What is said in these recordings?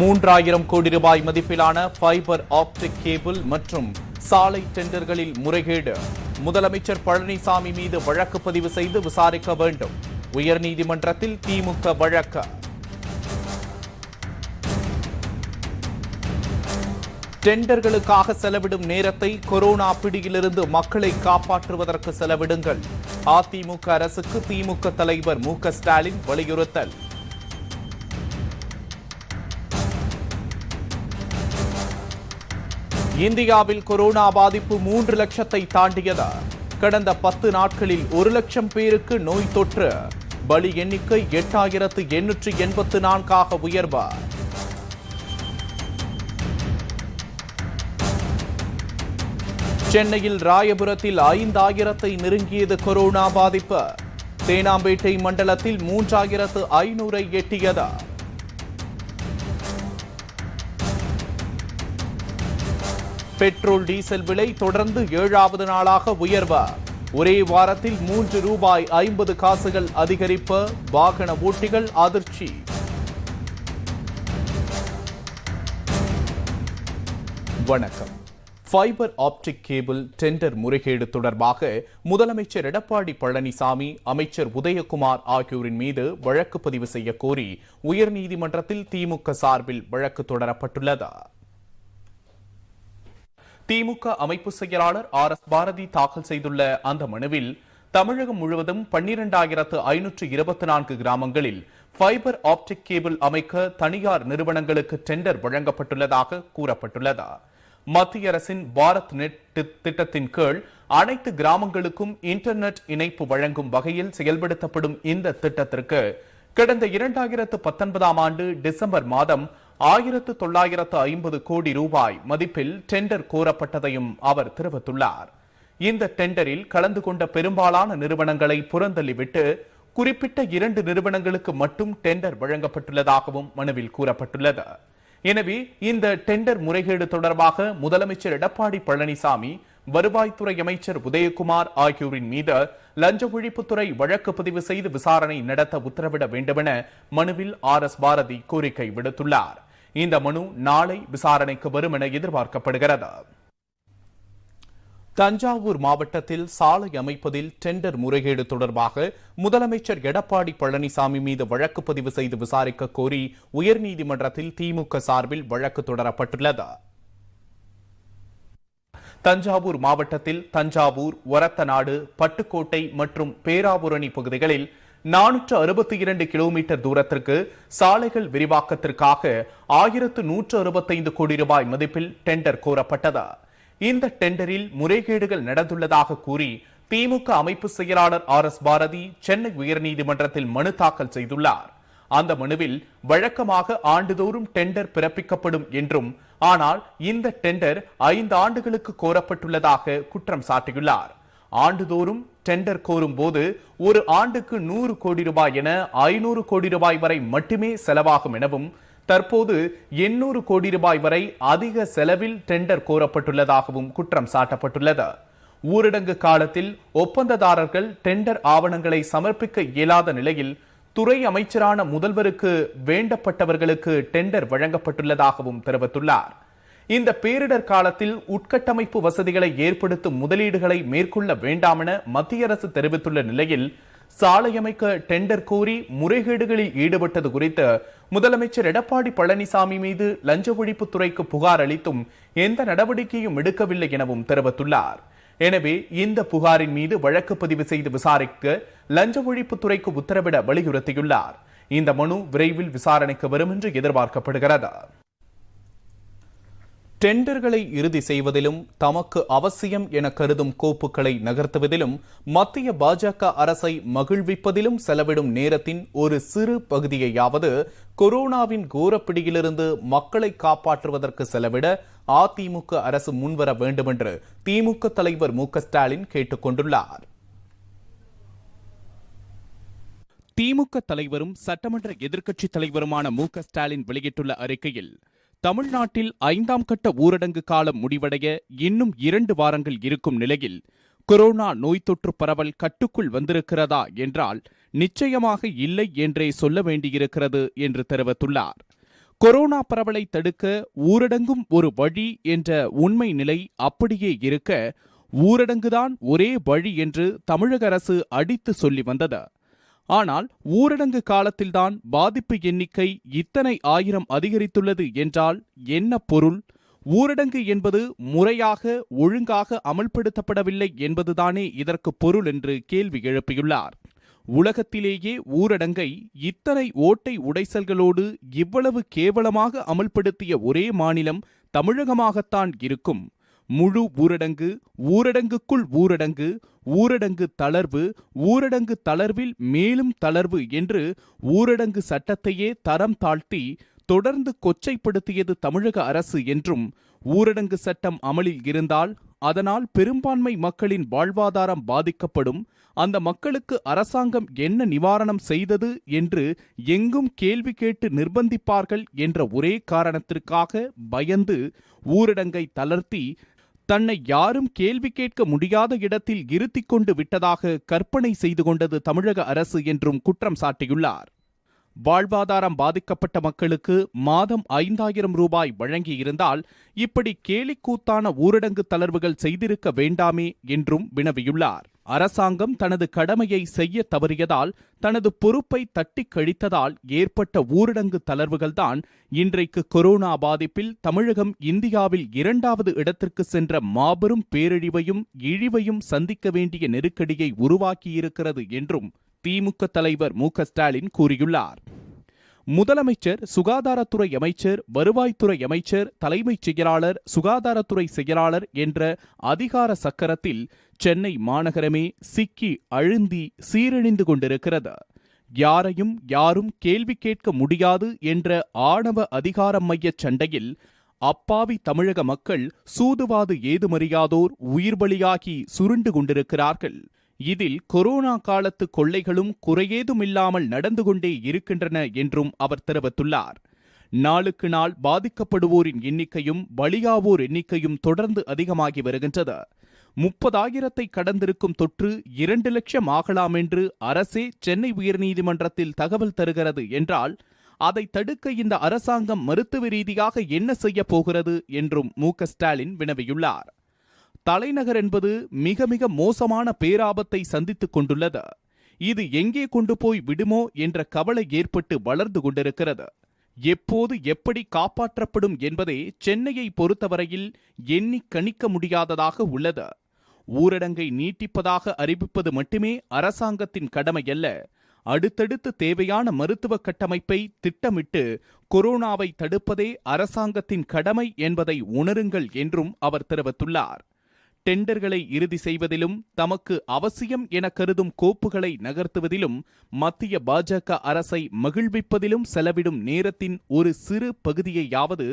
3000 கோடி ரூபாய் மதிப்பிலான ஃபைபர் ஆப்டிக் கேபிள் மற்றும் சாலை டெண்டர்களில் முறைகேடு. முதலமைச்சர் பழனிசாமி மீது வழக்கு பதிவு செய்து விசாரிக்க வேண்டும். உயர்நீதிமன்றத்தில் திமுக வழக்கு. டெண்டர்களுக்காக செலவிடும் நேரத்தை கொரோனா பிடியிலிருந்து மக்களை காப்பாற்றுவதற்கு செலவிடுங்கள். அதிமுக அரசுக்கு திமுக தலைவர் மு.க. ஸ்டாலின் வலியுறுத்தல். இந்தியாவில் கொரோனா பாதிப்பு 3 லட்சத்தை தாண்டியது. கடந்த 10 நாட்களில் 1 லட்சம் பேருக்கு நோய் தொற்று. பலி எண்ணிக்கை 8884 உயர்வு. சென்னையில் ராயபுரத்தில் 5000 நெருங்கியது கொரோனா பாதிப்பு. தேனாம்பேட்டை மண்டலத்தில் 3500 எட்டியது. பெட்ரோல் டீசல் விலை தொடர்ந்து 7வது நாளாக உயர்வு. ஒரே வாரத்தில் 3 ரூபாய் 50 காசுகள் அதிகரிப்பு. வாகன ஓட்டிகள் அதிர்ச்சி. வணக்கம். ஃபைபர் ஆப்டிக் கேபிள் டெண்டர் முறைகேடு தொடர்பாக முதலமைச்சர் எடப்பாடி பழனிசாமி, அமைச்சர் உதயகுமார் ஆகியோரின் மீது வழக்கு பதிவு செய்ய கோரி உயர்நீதிமன்றத்தில் திமுக சார்பில் வழக்கு தொடரப்பட்டுள்ளது. திமுக அமைப்பு செயலாளர் R.S. பாரதி தாக்கல் செய்துள்ள அந்த மனுவில் தமிழகம் முழுவதும் 12524 கிராமங்களில் ஃபைபர் ஆப்டிக் கேபிள் அமைக்க தனியார் நிறுவனங்களுக்கு டெண்டர் வழங்கப்பட்டுள்ளதாக கூறப்பட்டுள்ளது. மத்திய அரசின் பாரத் நெட் திட்டத்தின் கீழ் அனைத்து கிராமங்களுக்கும் இன்டர்நெட் இணைப்பு வழங்கும் வகையில் செயல்படுத்தப்படும் இந்த திட்டத்திற்கு கடந்த 2019 ஆண்டு டிசம்பர் மாதம் 1950 கோடி ரூபாய் மதிப்பில் டெண்டர் கோரப்பட்டதையும் அவர் தெரிவித்துள்ளார். இந்த டெண்டரில் கலந்து கொண்ட பெரும்பாலான நிறுவனங்களை புறந்தள்ளிவிட்டு குறிப்பிட்ட 2 நிறுவனங்களுக்கு மட்டும் டெண்டர் வழங்கப்பட்டுள்ளதாகவும் மனுவில் கூறப்பட்டுள்ளது. எனவே இந்த டெண்டர் முறைகேடு தொடர்பாக முதலமைச்சர் எடப்பாடி பழனிசாமி, வருவாய்த்துறை அமைச்சர் உதயகுமார் ஆகியோரின் மீது லஞ்ச ஒழிப்புத்துறை வழக்கு பதிவு செய்து விசாரணை நடத்த உத்தரவிட வேண்டுமென மனுவில் R.S. பாரதி கோரிக்கை விடுத்துள்ளார். இந்த மனு நாளை விசாரணைக்கு வரும் என எதிர்பார்க்கப்படுகிறது. தஞ்சாவூர் மாவட்டத்தில் சாலை அமைப்பதில் டெண்டர் முறைகேடு தொடர்பாக முதலமைச்சர் எடப்பாடி பழனிசாமி மீது வழக்கு பதிவு செய்து விசாரிக்க கோரி உயர்நீதிமன்றத்தில் திமுக சார்பில் வழக்கு தொடரப்பட்டுள்ளது. தஞ்சாவூர் மாவட்டத்தில் தஞ்சாவூர், ஒரத்தநாடு, பட்டுக்கோட்டை மற்றும் பேராவூரணி பகுதிகளில் 462 கிலோமீட்டர் தூரத்திற்கு சாலைகள் விரிவாக்கத்திற்காக 1165 கோடி ரூபாய் மதிப்பில் டெண்டர் கோரப்பட்டது. இந்த டெண்டரில் முறைகேடுகள் நடந்துள்ளதாக கூறி திமுக அமைப்பு செயலாளர் R.S. பாரதி சென்னை உயர்நீதிமன்றத்தில் மனு தாக்கல் செய்துள்ளார். அந்த மனுவில் வழக்கமாக ஆண்டுதோறும் டெண்டர் பிறப்பிக்கப்படும் என்றும், ஆனால் இந்த டெண்டர் 5 ஆண்டுகளுக்கு கோரப்பட்டுள்ளதாக குற்றம் சாட்டியுள்ளார். ஆண்டுதோறும் டெண்டர் கோரும் போது ஒரு ஆண்டுக்கு 100 கோடி ரூபாய் என 500 கோடி ரூபாய் வரை மட்டுமே செலவாகும் எனவும், தற்போது 800 கோடி ரூபாய் வரை அதிக செலவில் டெண்டர் கோரப்பட்டுள்ளதாகவும் குற்றம் சாட்டப்பட்டுள்ளது. ஊரடங்கு காலத்தில் ஒப்பந்ததாரர்கள் டெண்டர் ஆவணங்களை சமர்ப்பிக்க இயலாத நிலையில் துறை அமைச்சரான முதல்வருக்கு வேண்டப்பட்டவர்களுக்கு டெண்டர் வழங்கப்பட்டுள்ளதாகவும் தெரிவித்துள்ளார். இந்த பேரிடர் காலத்தில் உட்கட்டமைப்பு வசதிகளை ஏற்படுத்தும் முதலீடுகளை மேற்கொள்ள வேண்டாம் என மத்திய அரசு தெரிவித்துள்ள நிலையில் சாலை அமைக்க டெண்டர் கோரி முறைகேடுகளில் ஈடுபட்டது குறித்து முதலமைச்சர் எடப்பாடி பழனிசாமி மீது லஞ்ச ஒழிப்புத்துறைக்கு புகார் அளித்தும் எந்த நடவடிக்கையும் எடுக்கவில்லை எனவும் தெரிவித்துள்ளார். எனவே இந்த புகாரின் மீது வழக்கு பதிவு செய்து விசாரிக்க லஞ்ச ஒழிப்புத்துறைக்கு உத்தரவிட வலியுறுத்தியுள்ளார். இந்த மனு விரைவில் விசாரணைக்கு வரும் என்று எதிர்பார்க்கப்படுகிறது. டெண்டர்களை இறுதி செய்வதிலும் தமக்கு அவசியம் என கருதும் கோப்புகளை நகர்த்துவதிலும் மத்திய பாஜக அரசை மகிழ்விப்பதிலும் செலவிடும் நேரத்தின் ஒரு சிறு பகுதியையாவது கொரோனாவின் கோரப்பிடியிலிருந்து மக்களை காப்பாற்றுவதற்கு செலவிட அதிமுக அரசு முன்வர வேண்டும் என்று திமுக தலைவர் மு.க. ஸ்டாலின் கேட்டுக் கொண்டுள்ளார். திமுக தலைவரும் சட்டமன்ற எதிர்க்கட்சித் தலைவருமான மு.க. ஸ்டாலின் வெளியிட்டுள்ள அறிக்கையில், தமிழ்நாட்டில் 5ஆம் கட்ட ஊரடங்கு காலம் முடிவடைய இன்னும் 2 வாரங்கள் இருக்கும் நிலையில் கொரோனா நோய் தொற்று பரவல் கட்டுக்குள் வந்திருக்கிறதா என்றால் நிச்சயமாக இல்லை என்றே சொல்ல வேண்டியிருக்கிறது என்று தெரிவித்துள்ளார். கொரோனா பரவலை தடுக்க ஊரடங்கும் ஒரு வழி என்ற உண்மை நிலை அப்படியே இருக்க, ஊரடங்குதான் ஒரே வழி என்று தமிழக அரசு அடித்து சொல்லி வந்தது. ஆனால் ஊரடங்கு காலத்தில்தான் பாதிப்பு எண்ணிக்கை இத்தனை ஆயிரம் அதிகரித்துள்ளது என்றால் என்ன பொருள்? ஊரடங்கு என்பது முறையாக ஒழுங்காக அமல்படுத்தப்படவில்லை என்பதுதானே இதற்கு பொருள் என்று கேள்வி எழுப்பியுள்ளார். உலகத்திலேயே ஊரடங்கை இத்தனை ஓட்டை உடைசல்களோடு இவ்வளவு கேவலமாக அமல்படுத்திய ஒரே மாநிலம் தமிழகமாகத்தான் இருக்கும். முழு ஊரடங்கு, ஊரடங்குக்குள் ஊரடங்கு, ஊரடங்கு தளர்வு, ஊரடங்கு தளர்வில் மேலும் தளர்வு என்று ஊரடங்கு சட்டத்தையே தரம் தாழ்த்தி தொடர்ந்து கொச்சைப்படுத்தியது தமிழக அரசு என்றும், ஊரடங்கு சட்டம் அமலில் இருந்தால் அதனால் பெரும்பான்மை மக்களின் வாழ்வாதாரம் பாதிக்கப்படும், அந்த மக்களுக்கு அரசாங்கம் என்ன நிவாரணம் செய்தது என்று எங்கும் கேள்வி கேட்டு நிர்பந்திப்பார்கள் என்ற ஒரே காரணத்திற்காக பயந்து ஊரடங்கை தளர்த்தி தன்னை யாரும் கேள்வி கேட்க முடியாத இடத்தில் இருத்திக் கொண்டு விட்டதாக கற்பனை செய்து கொண்டது தமிழக அரசு என்றும் குற்றம் சாட்டியுள்ளார். வாழ்வாதாரம் பாதிக்கப்பட்ட மக்களுக்கு மாதம் 5000 ரூபாய் வழங்கியிருந்தால் இப்படி கேலிக்கூத்தான ஊரடங்கு தளர்வுகள் செய்திருக்க வேண்டாமே என்றும் வினவியுள்ளார். அரசாங்கம் தனது கடமையை செய்ய தவறியதால், தனது பொறுப்பை தட்டி கழித்ததால் ஏற்பட்ட ஊரடங்கு தளர்வுகள்தான் இன்றைக்கு கொரோனா பாதிப்பில் தமிழகம் இந்தியாவில் 2வது இடத்திற்கு சென்ற மாபெரும் பேரழிவையும் இழிவையும் சந்திக்க வேண்டிய நெருக்கடியை உருவாக்கியிருக்கிறது என்றும் திமுக தலைவர் மு.க. ஸ்டாலின் கூறியுள்ளார். முதலமைச்சர், சுகாதாரத்துறை அமைச்சர், வருவாய்த்துறை அமைச்சர், தலைமைச் செயலாளர், சுகாதாரத்துறை செயலாளர் என்ற அதிகார சக்கரத்தில் சென்னை மாநகரமே சிக்கி அழுந்தி சீரழிந்து கொண்டிருக்கிறது. யாரையும் யாரும் கேள்வி கேட்க முடியாது என்ற ஆணவ அதிகாரம் மையச் சண்டையில் அப்பாவி தமிழக மக்கள் சூதுவாது ஏதுமறியாதோர் உயிர் பலியாகி சுருண்டு கொண்டிருக்கிறார்கள். இதில் கொரோனா காலத்து கொள்ளைகளும் குறையேதுமில்லாமல் நடந்து கொண்டே இருக்கின்றன என்றும் அவர் தெரிவித்துள்ளார். நாளுக்கு நாள் பாதிக்கப்படுவோரின் எண்ணிக்கையும் பலியாவோர் எண்ணிக்கையும் தொடர்ந்து அதிகமாகி வருகின்றது. 30,000 கடந்திருக்கும் தொற்று 2 லட்சம் ஆகலாம் என்று அரசே சென்னை உயர்நீதிமன்றத்தில் தகவல் தருகிறது என்றால், அதை தடுக்க இந்த அரசாங்கம் மருத்துவ ரீதியாக என்ன செய்ய போகிறது என்றும் மு.க. ஸ்டாலின் வினவியுள்ளார். தலைநகர் என்பது மிக மிக மோசமான பேராபத்தை சந்தித்துக் கொண்டுள்ளது. இது எங்கே கொண்டு போய் விடுமோ என்ற கவலை ஏற்பட்டு வளர்ந்து கொண்டிருக்கிறது. எப்போது எப்படி காப்பாற்றப்படும் என்பதே சென்னையை பொறுத்தவரையில் எண்ணி கணிக்க முடியாததாக உள்ளது. ஊரடங்கை நீட்டிப்பதாக அறிவிப்பது மட்டுமே அரசாங்கத்தின் கடமையல்ல, அடுத்தடுத்து தேவையான மருத்துவ கட்டமைப்பை திட்டமிட்டு கொரோனாவை தடுப்பதே அரசாங்கத்தின் கடமை என்பதை உணருங்கள் என்றும் அவர் தெரிவித்துள்ளார். டெண்டர்களை இறுதி செய்வதிலும், தமக்கு அவசியம் என கருதும் கோப்புகளை நகர்த்துவதிலும், மத்திய பாஜக அரசை மகிழ்விப்பதிலும் செலவிடும் நேரத்தின் ஒரு சிறு பகுதியையாவது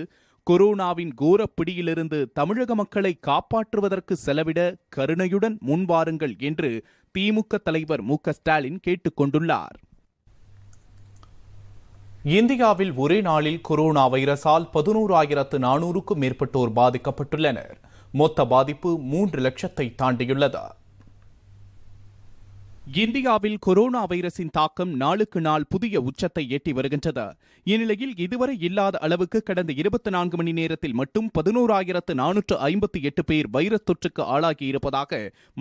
கொரோனாவின் கோரப்பிடியிலிருந்து தமிழக மக்களை காப்பாற்றுவதற்கு செலவிட கருணையுடன் முன்வாருங்கள் என்று திமுக தலைவர் மு.க. ஸ்டாலின் கேட்டுக் கொண்டுள்ளார். இந்தியாவில் ஒரே நாளில் கொரோனா வைரஸால் 11,400க்கும் மேற்பட்டோர் பாதிக்கப்பட்டுள்ளனர். மொத்த பாதிப்பு 3 லட்சத்தை தாண்டியுள்ளது. இந்தியாவில் கொரோனா வைரஸின் தாக்கம் நாளுக்கு நாள் புதிய உச்சத்தை எட்டி வருகின்றது. இந்நிலையில் இதுவரை இல்லாத அளவுக்கு கடந்த 24 மணி நேரத்தில் மட்டும் 11,458 பேர் வைரஸ் தொற்றுக்கு ஆளாகியிருப்பதாக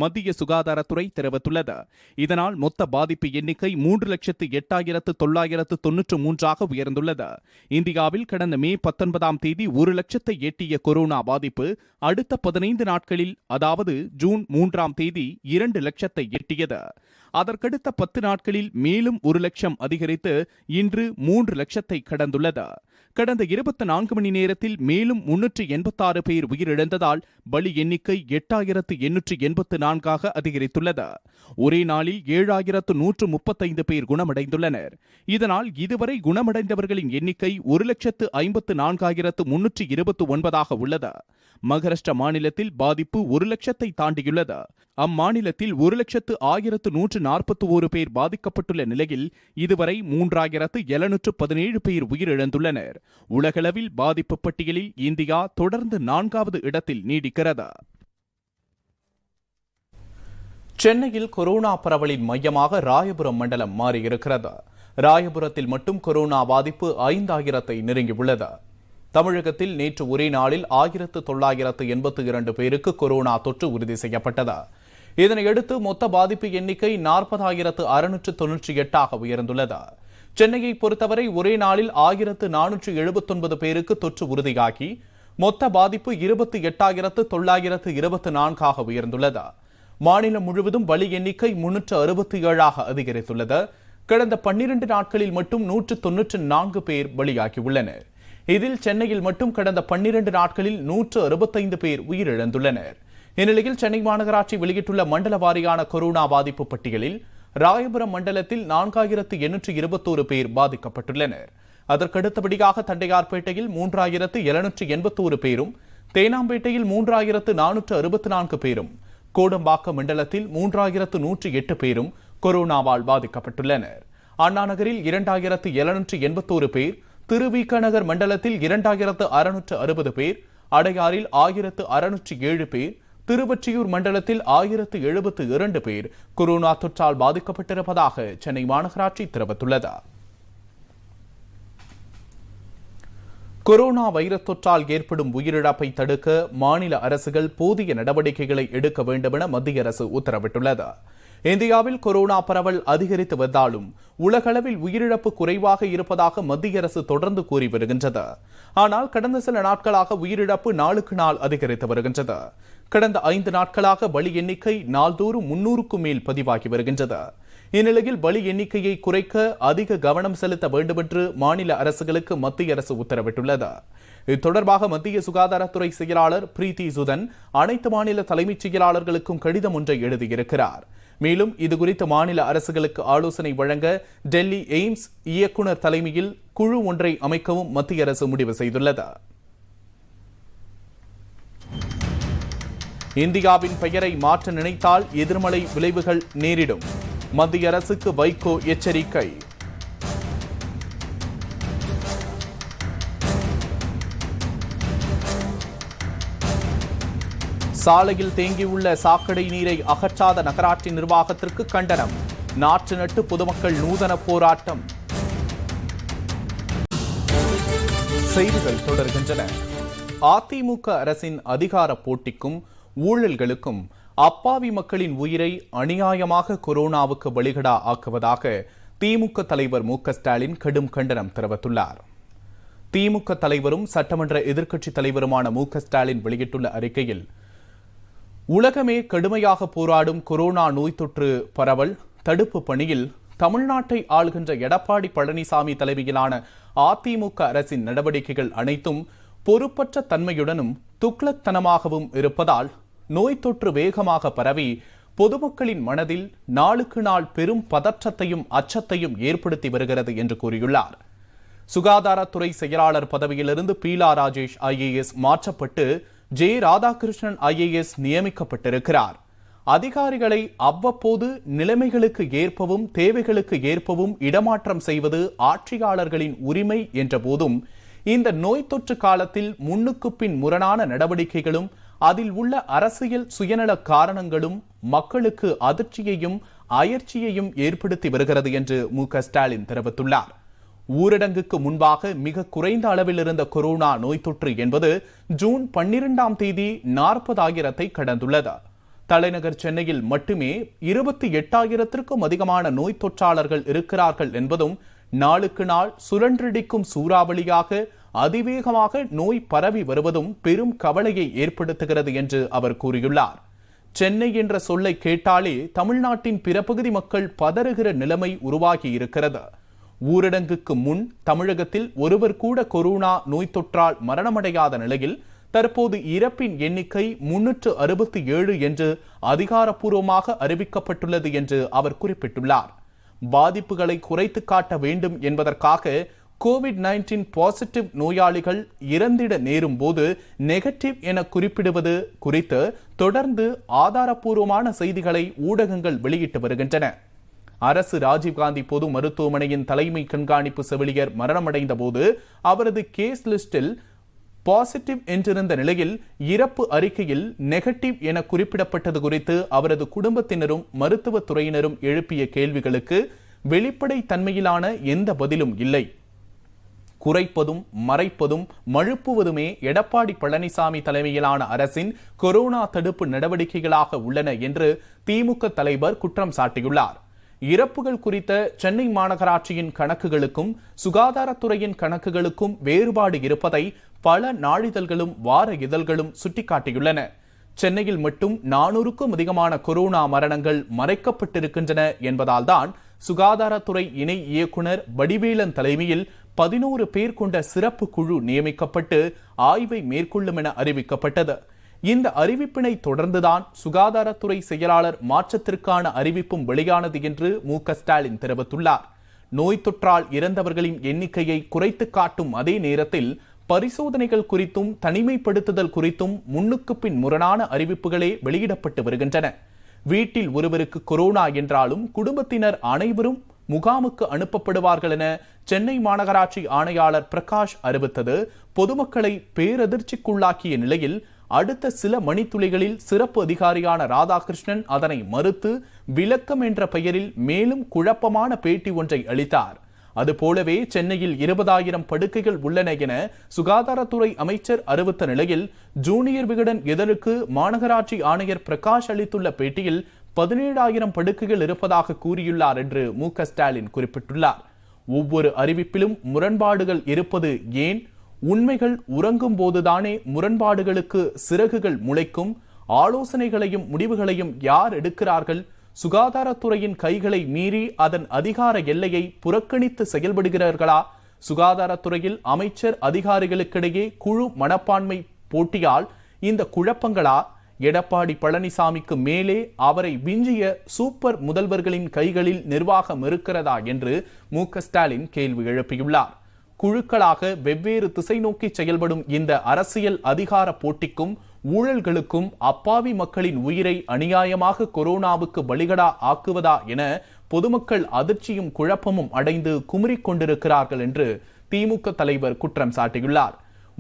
மத்திய சுகாதாரத்துறை தெரிவித்துள்ளது. இதனால் மொத்த பாதிப்பு எண்ணிக்கை 3,08,993 உயர்ந்துள்ளது. இந்தியாவில் கடந்த மே 19ஆம் தேதி 1 லட்சத்தை எட்டிய கொரோனா பாதிப்பு அடுத்த 15 நாட்களில், அதாவது ஜூன் 3ஆம் தேதி 2 லட்சத்தை எட்டியது. அதற்கடுத்த 10 நாட்களில் மேலும் 1 லட்சம் அதிகரித்து இன்று 3 லட்சத்தை கடந்துள்ளது. கடந்த 24 மணி நேரத்தில் மேலும் 386 பேர் உயிரிழந்ததால் பலி எண்ணிக்கை 8,884 அதிகரித்துள்ளது. ஒரே நாளில் 7,135 பேர் குணமடைந்துள்ளனர். இதனால் இதுவரை குணமடைந்தவர்களின் எண்ணிக்கை 1,54,329 உள்ளது. மகாராஷ்டிரா மாநிலத்தில் பாதிப்பு 1 லட்சத்தை தாண்டியுள்ளது. அம்மாநிலத்தில் 1,01,141 பேர் பாதிக்கப்பட்டுள்ள நிலையில் இதுவரை 3,717 பேர் உயிரிழந்துள்ளனர். உலகளவில் பாதிப்பு பட்டியலில் இந்தியா தொடர்ந்து 4வது இடத்தில் நீடிக்கிறது. சென்னையில் கொரோனா பரவலின் மையமாக ராயபுரம் மண்டலம் மாறியிருக்கிறது. ராயபுரத்தில் மட்டும் கொரோனா பாதிப்பு 5000-ஐ நெருங்கியுள்ளது. தமிழகத்தில் நேற்று ஒரே நாளில் 1982 பேருக்கு கொரோனா தொற்று உறுதி செய்யப்பட்டது. இதனையடுத்து மொத்த பாதிப்பு எண்ணிக்கை 40,698 உயர்ந்துள்ளது. சென்னையை பொறுத்தவரை ஒரே நாளில் 1479 பேருக்கு தொற்று உறுதியாகி மொத்த பாதிப்பு 28,924 உயர்ந்துள்ளது. மாநிலம் முழுவதும் பலி எண்ணிக்கை 367 அதிகரித்துள்ளது. கடந்த 12 நாட்களில் மட்டும் 194 பேர் பலியாகியுள்ளனர். இதில் சென்னையில் மட்டும் கடந்த 12 நாட்களில் 165 பேர் உயிரிழந்துள்ளனர். இந்நிலையில் சென்னை மாநகராட்சி வெளியிட்டுள்ள மண்டல வாரியான கொரோனா பாதிப்பு பட்டியலில் ராயபுரம் மண்டலத்தில் 4821 பேர் பாதிக்கப்பட்டுள்ளனர். அதற்கடுத்தபடியாக தண்டையார்பேட்டையில் 3781 பேரும், தேனாம்பேட்டையில் 3464 பேரும், கோடம்பாக்கம் மண்டலத்தில் 3108 பேரும் கொரோனாவால் பாதிக்கப்பட்டுள்ளனர். அண்ணா நகரில் 2781 பேர், திருவிக நகர் மண்டலத்தில் 2660 பேர், அடையாறில் 1607 பேர், திருவொற்றியூர் மண்டலத்தில் 1072 பேர் கொரோனா தொற்றால் பாதிக்கப்பட்டிருப்பதாக சென்னை மாநகராட்சி தெரிவித்துள்ளது. கொரோனா வைரஸ் தொற்றால் ஏற்படும் உயிரிழப்பை தடுக்க மாநில அரசுகள் போதிய நடவடிக்கைகளை எடுக்க வேண்டும் என மத்திய அரசு உத்தரவிட்டுள்ளது. இந்தியாவில் கொரோனா பரவல் அதிகரித்து வந்தாலும் உலகளவில் உயிரிழப்பு குறைவாக இருப்பதாக மத்திய அரசு தொடர்ந்து கூறி வருகின்றது. ஆனால் கடந்த சில நாட்களாக உயிரிழப்பு நாளுக்கு நாள் அதிகரித்து வருகின்றது. கடந்த 5 நாட்களாக பலி எண்ணிக்கை நாள்தோறும் 300க்கும் மேல் பதிவாகி வருகின்றது. இந்நிலையில் பலி எண்ணிக்கையை குறைக்க அதிக கவனம் செலுத்த வேண்டும் என்று மாநில அரசுகளுக்கு மத்திய அரசு உத்தரவிட்டுள்ளது. இது தொடர்பாக மத்திய சுகாதாரத்துறை செயலாளர் பிரீத்தி சுதன் அனைத்து மாநில தலைமைச் செயலாளர்களுக்கும் கடிதம் ஒன்றை எழுதியிருக்கிறார். மேலும் இதுகுறித்து மாநில அரசுகளுக்கு ஆலோசனை வழங்க டெல்லி எய்ம்ஸ் இயக்குநர் தலைமையில் குழு ஒன்றை அமைக்கவும் மத்திய அரசு முடிவு செய்துள்ளது. இந்தியாவின் பெயரை மாற்ற நினைத்தால் எதிர்மறை விளைவுகள் நேரிடும். மத்திய அரசுக்கு வைகோ எச்சரிக்கை. சாலையில் தேங்கியுள்ள சாக்கடை நீரை அகற்றாத நகராட்சி நிர்வாகத்திற்கு கண்டனம். நாற்று நட்டு பொதுமக்கள் நூதன போராட்டம். செய்திகள் தொடர்கின்றன. அதிமுக அரசின் அதிகார போட்டிக்கும் ஊழல்களுக்கும் அப்பாவி மக்களின் உயிரை அநியாயமாக கொரோனாவுக்கு பலிகடா ஆக்குவதாக திமுக தலைவர் மு க ஸ்டாலின் கடும் கண்டனம் தெரிவித்துள்ளார். திமுக தலைவரும் சட்டமன்ற எதிர்க்கட்சித் தலைவருமான மு க ஸ்டாலின் வெளியிட்டுள்ள அறிக்கையில், உலகமே கடுமையாக போராடும் கொரோனா நோய் தொற்று பரவல் தடுப்பு பணியில் தமிழ்நாட்டை ஆளுகின்ற எடப்பாடி பழனிசாமி தலைமையிலான அதிமுக அரசின் நடவடிக்கைகள் அனைத்தும் பொறுப்பற்ற தன்மையுடனும் துக்ளக்தனமாகவும் இருப்பதால் நோய் தொற்று வேகமாக பரவி பொதுமக்களின் மனதில் நாளுக்கு நாள் பெரும் பதற்றத்தையும் அச்சத்தையும் ஏற்படுத்தி வருகிறது என்று கூறியுள்ளார். சுகாதாரத்துறை செயலாளர் பதவியிலிருந்து பீலா ராஜேஷ் IAS மாற்றப்பட்டு ஜே ராதாகிருஷ்ணன் IAS நியமிக்கப்பட்டிருக்கிறார். அதிகாரிகளை அவ்வப்போது நிலைமைகளுக்கு ஏற்பவும் தேவைகளுக்கு ஏற்பவும் இடமாற்றம் செய்வது ஆட்சியாளர்களின் உரிமை என்ற போதும் இந்த நோய் தொற்று காலத்தில் முன்னுக்கு பின் முரணான நடவடிக்கைகளும் அதில் உள்ள அரசியல் சுயநல காரணங்களும் மக்களுக்கு அதிர்ச்சியையும் அயற்சியையும் ஏற்படுத்தி வருகிறது என்று மு க ஸ்டாலின் தெரிவித்துள்ளார். ஊரடங்குக்கு முன்பாக மிக குறைந்த அளவில் இருந்த கொரோனா நோய் தொற்று என்பது ஜூன் 12ஆம் தேதி 40,000-ஐ கடந்துள்ளது. தலைநகர் சென்னையில் மட்டுமே 28,000-க்கும் அதிகமான நோய் தொற்றாளர்கள் இருக்கிறார்கள் என்பதும் நாளுக்கு நாள் சுழன்றடிக்கும் சூறாவளியாக அதிவேகமாக நோய் பரவி வருவதும் பெரும் கவலையை ஏற்படுத்துகிறது என்று அவர் கூறியுள்ளார். சென்னை என்ற சொல்லை கேட்டாலே தமிழ்நாட்டின் பிற பகுதி மக்கள் பதறுகிற நிலைமை உருவாகி இருக்கிறது. ஊரடங்குக்கு முன் தமிழகத்தில் ஒருவர் கூட கொரோனா நோய் தொற்றால் மரணமடையாத நிலையில் தற்போது இறப்பின் எண்ணிக்கை 367 என்று அதிகாரப்பூர்வமாக அறிவிக்கப்பட்டுள்ளது என்று அவர் குறிப்பிட்டுள்ளார். பாதிப்புகளை குறைத்து காட்ட வேண்டும் என்பதற்காக COVID-19 பாசிட்டிவ் நோயாளிகள் இறந்திட நேரும் போது நெகட்டிவ் என குறிப்பிடுவது குறித்து தொடர்ந்து ஆதாரப்பூர்வமான செய்திகளை ஊடகங்கள் வெளியிட்டு வருகின்றன. அரசு ராஜீவ்காந்தி பொது மருத்துவமனையின் தலைமை கண்காணிப்பு செவிலியர் மரணமடைந்த போது அவரது கேஸ் லிஸ்டில் பாசிட்டிவ் என்றிருந்த நிலையில் இறப்பு அறிக்கையில் நெகட்டிவ் என குறிப்பிடப்பட்டது குறித்து அவரது குடும்பத்தினரும் மருத்துவத்துறையினரும் எழுப்பிய கேள்விகளுக்கு வெளிப்படை தன்மையிலான எந்த பதிலும் இல்லை. குறைப்பதும் மறைப்பதும் மழுப்புவதுமே எடப்பாடி பழனிசாமி தலைமையிலான அரசின் கொரோனா தடுப்பு நடவடிக்கைகளாக உள்ளன என்று திமுக தலைவர் குற்றம் சாட்டியுள்ளார். இறப்புகள் குறித்த சென்னை மாநகராட்சியின் கணக்குகளுக்கும் சுகாதாரத்துறையின் கணக்குகளுக்கும் வேறுபாடு இருப்பதை பல நாளிதழ்களும் வார இதழ்களும் சுட்டிக்காட்டியுள்ளன. சென்னையில் மட்டும் 400க்கும் அதிகமான கொரோனா மரணங்கள் மறைக்கப்பட்டிருக்கின்றன என்பதால்தான் சுகாதாரத்துறை இணை இயக்குநர் வடிவேலன் தலைமையில் 11 பேர் கொண்ட சிறப்பு குழு நியமிக்கப்பட்டு ஆய்வை மேற்கொள்ளும் என அறிவிக்கப்பட்டது. இந்த அறிவிப்பினை தொடர்ந்துதான் சுகாதாரத்துறை செயலாளர் மாற்றத்திற்கான அறிவிப்பும் வெளியானது என்று மு.க.ஸ்டாலின் தெரிவித்துள்ளார். நோய் தொற்றால் இறந்தவர்களின் எண்ணிக்கையை குறைத்து காட்டும் அதே நேரத்தில் பரிசோதனைகள் குறித்தும் தனிமைப்படுத்துதல் குறித்தும் முன்னுக்கு பின் முரணான அறிவிப்புகளே வெளியிடப்பட்டு வருகின்றன. வீட்டில் ஒருவருக்கு கொரோனா என்றாலும் குடும்பத்தினர் அனைவரும் முகாமுக்கு அனுப்பப்படுவார்கள் என சென்னை மாநகராட்சி ஆணையாளர் பிரகாஷ் அறிவித்தது பொதுமக்களை பேரதிர்ச்சிக்குள்ளாக்கிய நிலையில் அடுத்த சில மணித்துளிகளில் சிறப்பு அதிகாரியான ராதாகிருஷ்ணன் அதனை மறுத்து விளக்கம் என்ற பெயரில் மேலும் குழப்பமான பேட்டி ஒன்றை அளித்தார். அதுபோலவே சென்னையில் 20,000 படுக்கைகள் உள்ளன என சுகாதாரத்துறை அமைச்சர் அறிவித்த நிலையில் ஜூனியர் விகடன் இதழுக்கு மாநகராட்சி ஆணையர் பிரகாஷ் அளித்துள்ள பேட்டியில் 17,000 படுக்கைகள் இருப்பதாக கூறியுள்ளார் என்று மு.க.ஸ்டாலின் குறிப்பிட்டுள்ளார். ஒவ்வொரு அறிவிப்பிலும் முரண்பாடுகள் இருப்பது ஏன்? உண்மைகள் உறங்கும் போதுதானே முரண்பாடுகளுக்கு சிறகுகள் முளைக்கும்? ஆலோசனைகளையும் முடிவுகளையும் யார் எடுக்கிறார்கள்? சுகாதாரத்துறையின் கைகளை மீறி அதன் அதிகார எல்லையை புறக்கணித்து செயல்படுகிறார்களா? சுகாதாரத்துறையில் அமைச்சர் அதிகாரிகளுக்கிடையே குழு மனப்பான்மை போட்டியால் இந்த குழப்பங்களா? எடப்பாடி பழனிசாமிக்கு மேலே அவரை விஞ்சிய சூப்பர் முதல்வர்களின் கைகளில் நிர்வாகம் இருக்கிறதா என்று மு.க.ஸ்டாலின் கேள்வி எழுப்பியுள்ளார். குழுக்களாக வெவ்வேறு திசை நோக்கி செயல்படும் இந்த அரசியல் அதிகார போட்டிக்கும் ஊழல்களுக்கும் அப்பாவி மக்களின் உயிரை அநியாயமாக கொரோனாவுக்கு பலிகடா ஆக்குவதா என பொதுமக்கள் அதிர்ச்சியும் குழப்பமும் அடைந்து குமுறிக் கொண்டிருக்கிறார்கள் என்று திமுக தலைவர் குற்றம் சாட்டியுள்ளார்.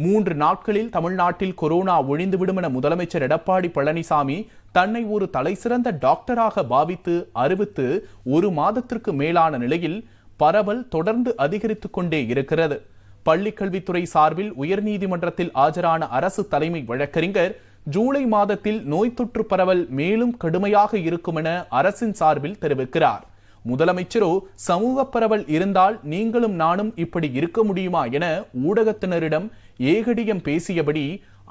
3 நாட்களில் தமிழ்நாட்டில் கொரோனா ஒழிந்துவிடும் என முதலமைச்சர் எடப்பாடி பழனிசாமி தன்னை ஒரு தலைசிறந்த டாக்டராக பாவித்து அறிவித்து 1 மாதத்திற்கு மேலான நிலையில் பரவல் தொடர்ந்து அதிகரித்துக் கொண்டே இருக்கிறது. பள்ளிக்கல்வித்துறை சார்பில் உயர்நீதிமன்றத்தில் ஆஜரான அரசு தலைமை வழக்கறிஞர் ஜூலை மாதத்தில் நோய் தொற்று பரவல் மேலும் கடுமையாக இருக்கும் என அரசின் சார்பில் தெரிவிக்கிறார். முதலமைச்சரோ சமூக பரவல் இருந்தால் நீங்களும் நானும் இப்படி இருக்க முடியுமா என ஊடகத்தினரிடம் ஏகடியம் பேசியபடி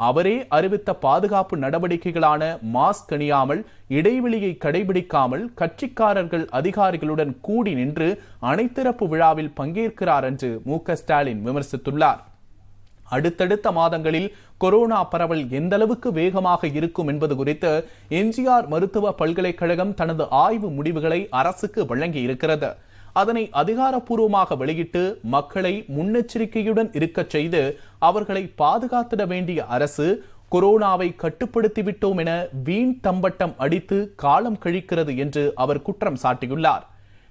அவரே அறிவித்த பாதுகாப்பு நடவடிக்கைகளான மாஸ்க் அணியாமல், இடைவெளியை கடைபிடிக்காமல் கட்சிக்காரர்கள் அதிகாரிகளுடன் கூடி நின்று அனைத்திறப்பு விழாவில் பங்கேற்கிறார் என்று மு.க.ஸ்டாலின் விமர்சித்துள்ளார். அடுத்தடுத்த மாதங்களில் கொரோனா பரவல் எந்தளவுக்கு வேகமாக இருக்கும் என்பது குறித்து எம்ஜிஆர் மருத்துவ பல்கலைக்கழகம் தனது ஆய்வு முடிவுகளை அரசுக்கு வழங்கியிருக்கிறது. அதனை அதிகாரப்பூர்வமாக வெளியிட்டு மக்களை முன்னெச்சரிக்கையுடன் இருக்கச் செய்து அவர்களை பாதுகாத்திட வேண்டிய அரசு கொரோனாவை கட்டுப்படுத்திவிட்டோம் என வீண் தம்பட்டம் அடித்து காலம் கழிக்கிறது என்று அவர் குற்றம் சாட்டியுள்ளார்.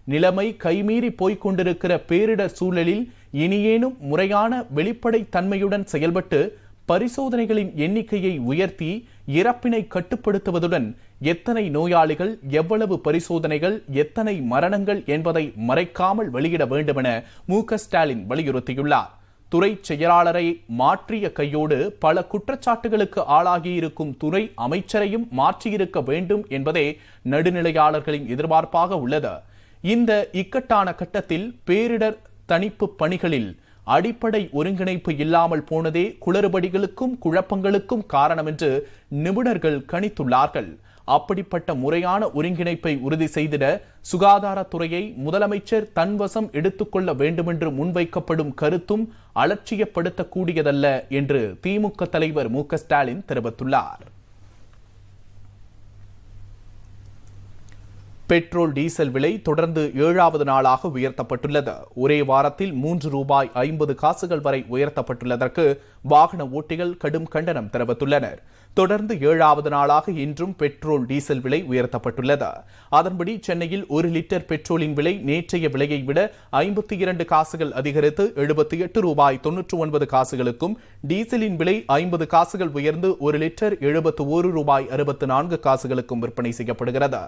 நிலைமை கைமீறி போய்க் கொண்டிருக்கிற பேரிடர் சூழலில் இனியேனும் முறையான வெளிப்படை தன்மையுடன் செயல்பட்டு பரிசோதனைகளின் எண்ணிக்கையை உயர்த்தி இறப்பினை கட்டுப்படுத்துவதுடன் எத்தனை நோயாளிகள், எவ்வளவு பரிசோதனைகள், எத்தனை மரணங்கள் என்பதை மறைக்காமல் வெளியிட வேண்டும் என மு.க.ஸ்டாலின் வலியுறுத்தியுள்ளார். துறை செயலாளரை மாற்றிய கையோடு பல குற்றச்சாட்டுகளுக்கு ஆளாகியிருக்கும் துறை அமைச்சரையும் மாற்றியிருக்க வேண்டும் என்பதே நடுநிலையாளர்களின் எதிர்பார்ப்பாக உள்ளது. இந்த இக்கட்டான கட்டத்தில் பேரிடர் தணிப்பு பணிகளில் அடிப்படை ஒருங்கிணைப்பு இல்லாமல் போனதே குளறுபடிகளுக்கும் குழப்பங்களுக்கும் காரணம் என்று நிபுணர்கள் கணித்துள்ளார்கள். அப்படிப்பட்ட முறையான ஒருங்கிணைப்பை உறுதி செய்திட சுகாதாரத்துறையை முதலமைச்சர் தன்வசம் எடுத்துக்கொள்ள வேண்டுமென்று முன்வைக்கப்படும் கருத்தும் அலட்சியப்படுத்தக்கூடியதல்ல என்று திமுக தலைவர் மு.க.ஸ்டாலின் தெரிவித்துள்ளார். பெட்ரோல் டீசல் விலை தொடர்ந்து 7வது நாளாக உயர்த்தப்பட்டுள்ளது. ஒரே வாரத்தில் ₹3.50 வரை உயர்த்தப்பட்டுள்ளதற்கு வாகன ஓட்டிகள் கடும் கண்டனம் தெரிவித்துள்ளனர். தொடர்ந்து 7வது நாளாக இன்றும் பெட்ரோல் டீசல் விலை உயர்த்தப்பட்டுள்ளது. அதன்படி சென்னையில் 1 லிட்டர் பெட்ரோலின் விலை நேற்றைய விலையை விட 52 காசுகள் அதிகரித்து 78 ரூபாய் 99 காசுகளுக்கும், டீசலின் விலை 50 காசுகள் உயர்ந்து 1 லிட்டர் 71 ரூபாய் 64 காசுகளுக்கும் விற்பனை செய்யப்படுகிறது.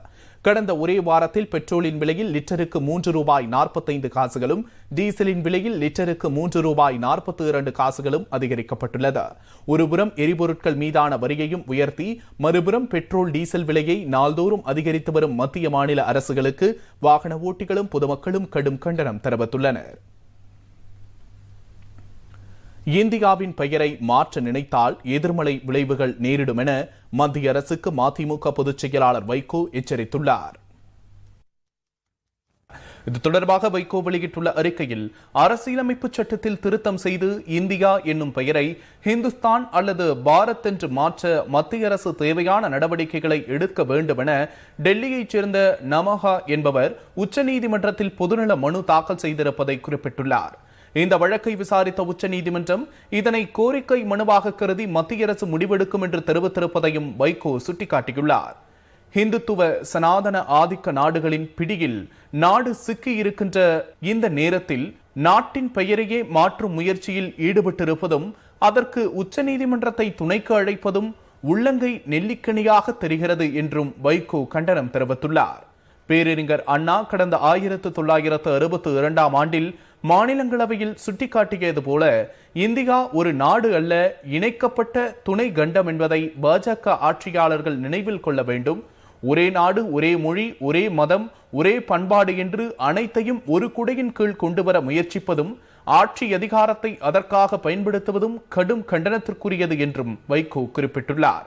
கடந்த ஒரே வாரத்தில் பெட்ரோலின் விலையில் லிட்டருக்கு 3 ரூபாய் 45 காசுகளும், டீசலின் விலையில் லிட்டருக்கு 3 ரூபாய் 42 காசுகளும் அதிகரிக்கப்பட்டுள்ளது. ஒருபுறம் எரிபொருட்கள் மீதான வரியையும் உயர்த்தி, மறுபுறம் பெட்ரோல் டீசல் விலையை நாள்தோறும் அதிகரித்து வரும் மத்திய மாநில அரசுகளுக்கு வாகன ஓட்டிகளும் பொதுமக்களும் கடும் கண்டனம் தெரிவித்துள்ளனர். இந்தியாவின் பெயரை மாற்ற நினைத்தால் எதிர்மறை விளைவுகள் நேரிடும் என மத்திய அரசுக்கு மதிமுக பொதுச் செயலாளர் வைகோ எச்சரித்துள்ளார். இது தொடர்பாக வைகோ வெளியிட்டுள்ள அறிக்கையில், அரசியலமைப்பு சட்டத்தில் திருத்தம் செய்து இந்தியா என்னும் பெயரை ஹிந்துஸ்தான் அல்லது பாரத் என்று மாற்ற மத்திய அரசு தேவையான நடவடிக்கைகளை எடுக்க வேண்டும் என டெல்லியைச் சேர்ந்த நமஹா என்பவர் உச்சநீதிமன்றத்தில் பொதுநல மனு தாக்கல் செய்திருப்பதை குறிப்பிட்டுள்ளார். இந்த வழக்கை விசாரித்த உச்சநீதிமன்றம் இதனை கோரிக்கை மனுவாக கருதி மத்திய அரசு முடிவெடுக்கும் என்று தெரிவித்திருப்பதையும் வைகோ சுட்டிக்காட்டியுள்ளார். இந்துத்துவ சனாதன ஆதிக்க நாடுகளின் பிடியில் நாடு சிக்கி இருக்கின்ற இந்த நேரத்தில் நாட்டின் பெயரையே மாற்றும் முயற்சியில் ஈடுபட்டிருப்பதும், அதற்கு உச்சநீதிமன்றத்தை துணைக்கு அழைப்பதும் உள்ளங்கை நெல்லிக்கனியாக தெரிகிறது என்றும் வைகோ கண்டனம் தெரிவித்துள்ளார். பேரறிஞர் அண்ணா கடந்த 1962ஆம் ஆண்டில் மாநிலங்களவையில் சுட்டிக்காட்டியது போல, இந்தியா ஒரு நாடு அல்ல, இணைக்கப்பட்ட துணை கண்டம் என்பதை பாஜக ஆட்சியாளர்கள் நினைவில் கொள்ள வேண்டும். ஒரே நாடு, ஒரே மொழி, ஒரே மதம், ஒரே பண்பாடு என்று அனைத்தையும் ஒரு குடையின் கீழ் கொண்டுவர முயற்சிப்பதும், ஆட்சி அதிகாரத்தை அதற்காக பயன்படுத்துவதும் கடும் கண்டனத்திற்குரியது என்றும் வைகோ குறிப்பிட்டுள்ளார்.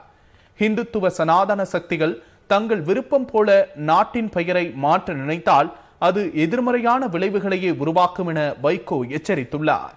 இந்துத்துவ சனாதன சக்திகள் தங்கள் விருப்பம் போல நாட்டின் பெயரை மாற்ற நினைத்தால் அது எதிர்மறையான விளைவுகளையே உருவாக்கும் என வைகோ எச்சரித்துள்ளார்.